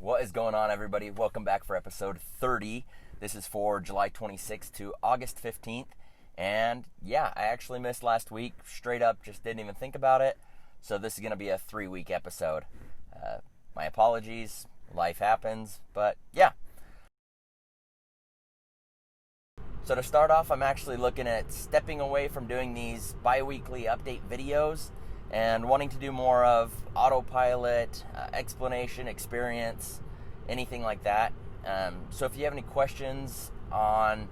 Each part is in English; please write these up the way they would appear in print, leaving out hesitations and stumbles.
What is going on, everybody? Welcome back for episode 30. This is for July 26th to August 15th. And yeah, I actually missed last week. Straight up, just didn't even think about it. So this is going to be a 3-week episode. My apologies. Life happens. But yeah. So to start off, I'm actually looking at stepping away from doing these bi-weekly update videos and wanting to do more of autopilot, explanation, experience, anything like that. So if you have any questions on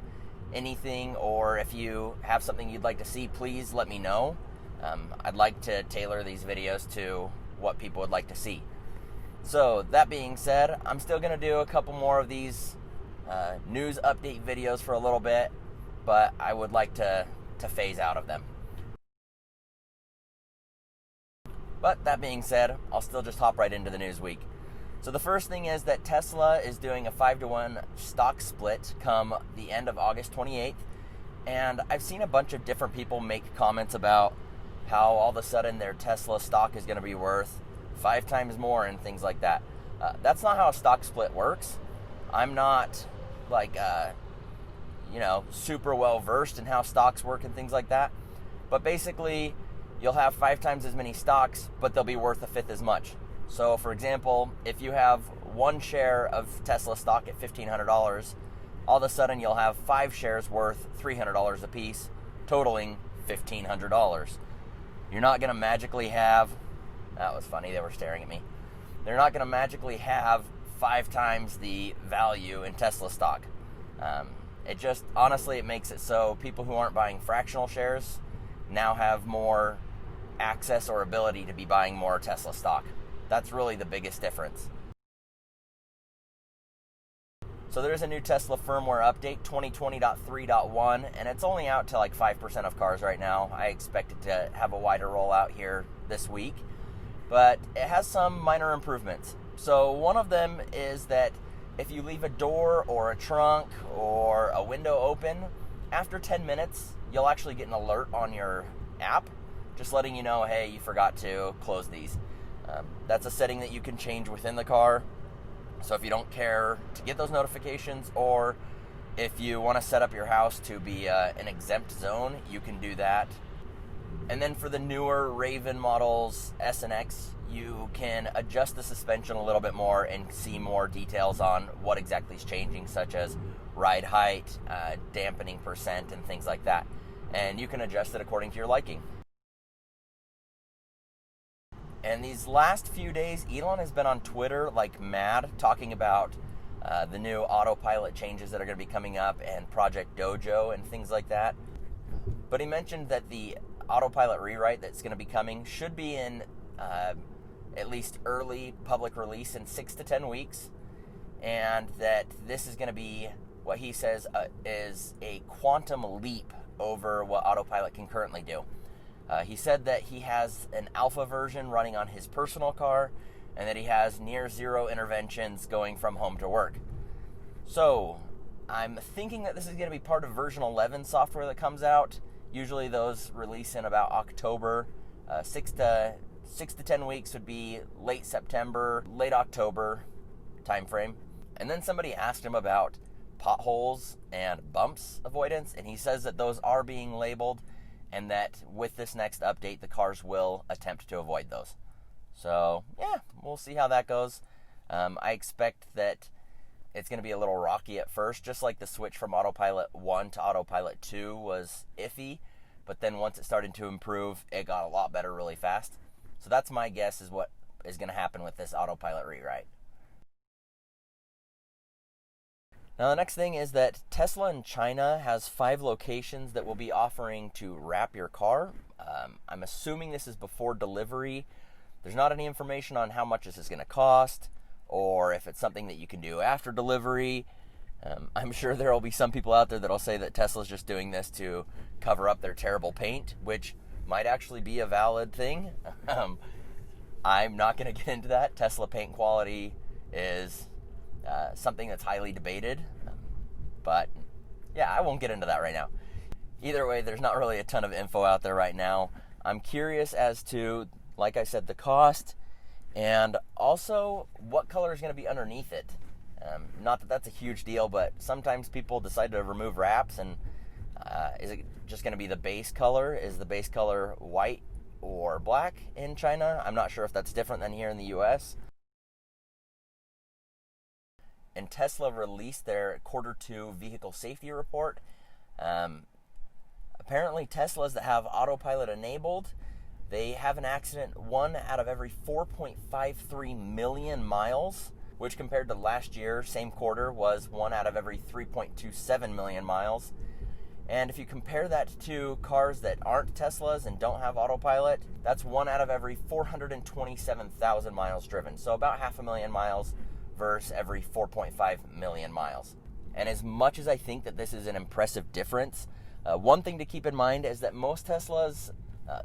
anything, or if you have something you'd like to see, please let me know. I'd like to tailor these videos to what people would like to see. So that being said, I'm still going to do a couple more of these news update videos for a little bit, but I would like to phase out of them. But that being said, I'll still just hop right into the news week. So the first thing is that Tesla is doing a 5-to-1 stock split come the end of August 28th. And I've seen a bunch of different people make comments about how all of a sudden their Tesla stock is going to be worth 5 times more and things like that. That's not how a stock split works. I'm not super well versed in how stocks work and things like that. But basically, you'll have 5 times as many stocks, but they'll be worth 1/5 as much. So, for example, if you have 1 share of Tesla stock at $1,500, all of a sudden you'll have 5 shares worth $300 a piece, totaling $1,500. You're not going to magically have... That was funny, they were staring at me. They're not going to magically have 5 times the value in Tesla stock. Honestly, it makes it so people who aren't buying fractional shares now have more access or ability to be buying more Tesla stock. That's really the biggest difference. So there's a new Tesla firmware update, 2020.3.1, and it's only out to 5% of cars right now. I expect it to have a wider rollout here this week, but it has some minor improvements. So one of them is that if you leave a door or a trunk or a window open, after 10 minutes, you'll actually get an alert on your app just letting you know, hey, you forgot to close these. That's a setting that you can change within the car. So if you don't care to get those notifications, or if you want to set up your house to be an exempt zone, you can do that. And then for the newer Raven models, S and X, you can adjust the suspension a little bit more and see more details on what exactly is changing, such as ride height, dampening percent, and things like that. And you can adjust it according to your liking. And these last few days, Elon has been on Twitter like mad, talking about the new autopilot changes that are going to be coming up and Project Dojo and things like that. But he mentioned that the autopilot rewrite that's going to be coming should be in at least early public release in 6 to 10 weeks. And that this is going to be what he says is a quantum leap over what autopilot can currently do. He said that he has an alpha version running on his personal car, and that he has near zero interventions going from home to work. So I'm thinking that this is going to be part of version 11 software that comes out. Usually those release in about October. 6 to 10 weeks would be late September, late October timeframe. And then somebody asked him about potholes and bumps avoidance, and he says that those are being labeled, and that with this next update, the cars will attempt to avoid those. So, yeah, we'll see how that goes. I expect that it's going to be a little rocky at first, just like the switch from Autopilot 1 to Autopilot 2 was iffy. But then once it started to improve, it got a lot better really fast. So that's my guess is what is going to happen with this Autopilot rewrite. Now, the next thing is that Tesla in China has 5 locations that will be offering to wrap your car. I'm assuming this is before delivery. There's not any information on how much this is going to cost, or if it's something that you can do after delivery. I'm sure there will be some people out there that will say that Tesla's just doing this to cover up their terrible paint, which might actually be a valid thing. I'm not going to get into that. Tesla paint quality is something that's highly debated, but yeah, I won't get into that right now. Either way, there's not really a ton of info out there right now. I'm curious as to, like I said, the cost, And also, what color is going to be underneath it? Not that that's a huge deal, but sometimes people decide to remove wraps, and is it just going to be the base color? Is the base color white or black in China? I'm not sure if that's different than here in the US. And Tesla released their Q2 vehicle safety report. Apparently, Teslas that have autopilot enabled, they have an accident 1 out of every 4.53 million miles, which compared to last year, same quarter, was 1 out of every 3.27 million miles. And if you compare that to cars that aren't Teslas and don't have autopilot, that's 1 out of every 427,000 miles driven. So about 500,000 miles versus every 4.5 million miles. And as much as I think that this is an impressive difference, one thing to keep in mind is that most Teslas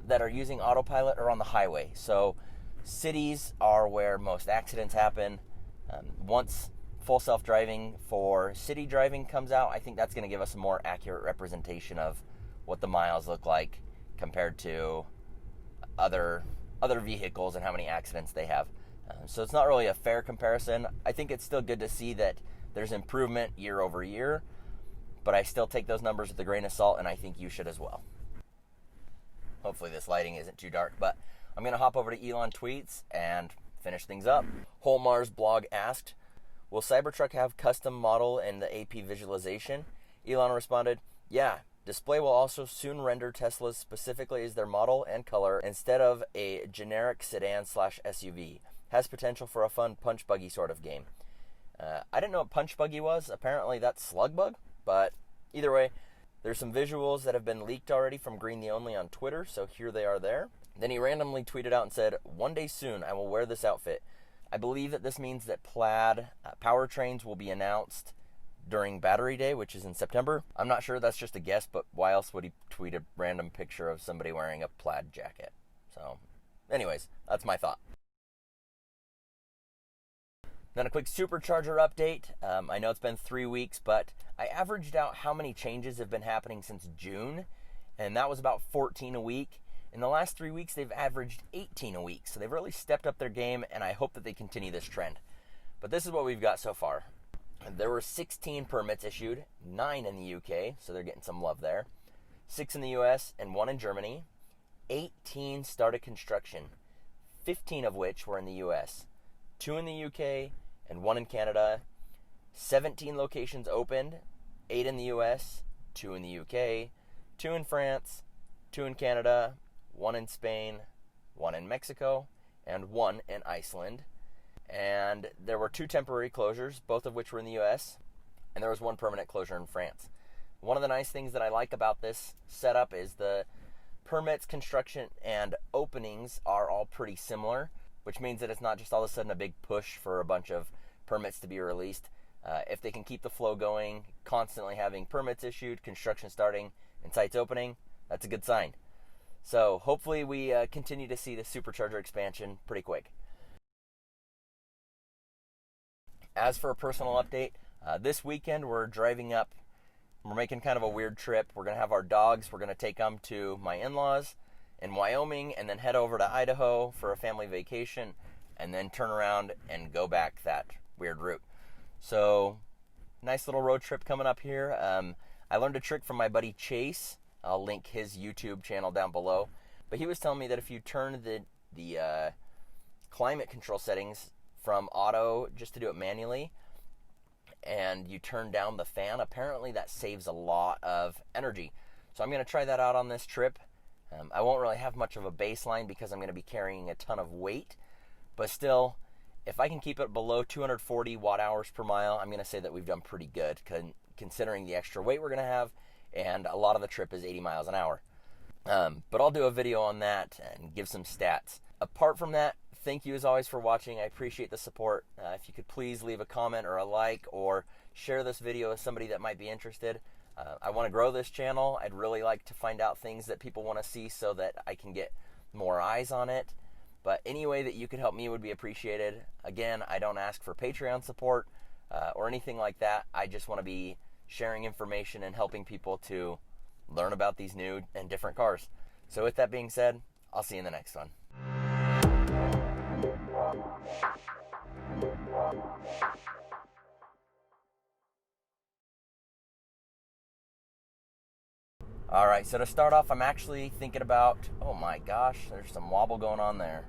that are using autopilot are on the highway. So cities are where most accidents happen. Once full self-driving for city driving comes out, I think that's going to give us a more accurate representation of what the miles look like compared to other vehicles and how many accidents they have. So it's not really a fair comparison. I think it's still good to see that there's improvement year over year, but I still take those numbers with a grain of salt, and I think you should as well. Hopefully this lighting isn't too dark, but I'm going to hop over to Elon Tweets and finish things up. Holmar's blog asked, will Cybertruck have custom model in the AP visualization? Elon responded, yeah, display will also soon render Teslas specifically as their model and color instead of a generic sedan/SUV. Has potential for a fun punch buggy sort of game. I didn't know what punch buggy was. Apparently that's slug bug, but either way, there's some visuals that have been leaked already from Green the Only on Twitter, so here they are there. Then he randomly tweeted out and said, one day soon I will wear this outfit. I believe that this means that plaid powertrains will be announced during Battery Day, which is in September. I'm not sure, that's just a guess, but why else would he tweet a random picture of somebody wearing a plaid jacket? So, anyways, that's my thought. Then a quick Supercharger update. I know it's been 3 weeks, but I averaged out how many changes have been happening since June, and that was about 14 a week. In the last 3 weeks, they've averaged 18 a week, so they've really stepped up their game, and I hope that they continue this trend. But this is what we've got so far. There were 16 permits issued, 9 in the UK, so they're getting some love there, 6 in the US, and 1 in Germany. 18 started construction, 15 of which were in the US, 2 in the UK, and 1 in Canada. 17 locations opened, 8 in the US, 2 in the UK, 2 in France, 2 in Canada, 1 in Spain, 1 in Mexico, and 1 in Iceland. And there were 2 temporary closures, both of which were in the US, and there was 1 permanent closure in France. One of the nice things that I like about this setup is the permits, construction, and openings are all pretty similar, which means that it's not just all of a sudden a big push for a bunch of permits to be released. If they can keep the flow going, constantly having permits issued, construction starting, and sites opening, that's a good sign. So hopefully we continue to see the Supercharger expansion pretty quick. As for a personal update, this weekend we're driving up. We're making kind of a weird trip. We're going to have our dogs. We're going to take them to my in-laws in Wyoming and then head over to Idaho for a family vacation and then turn around and go back that weird route. So, nice little road trip coming up here. I learned a trick from my buddy Chase. I'll link his YouTube channel down below. But he was telling me that if you turn the climate control settings from auto just to do it manually and you turn down the fan, apparently that saves a lot of energy. So I'm going to try that out on this trip. I won't really have much of a baseline because I'm going to be carrying a ton of weight, but still, if I can keep it below 240 watt hours per mile, I'm going to say that we've done pretty good considering the extra weight we're going to have, and a lot of the trip is 80 miles an hour. But I'll do a video on that and give some stats. Apart from that, thank you as always for watching. I appreciate the support. If you could please leave a comment or a like or share this video with somebody that might be interested. I want to grow this channel. I'd really like to find out things that people want to see so that I can get more eyes on it. But any way that you could help me would be appreciated. Again, I don't ask for Patreon support or anything like that. I just want to be sharing information and helping people to learn about these new and different cars. So with that being said, I'll see you in the next one. All right, so to start off, I'm actually thinking about, oh my gosh, there's some wobble going on there.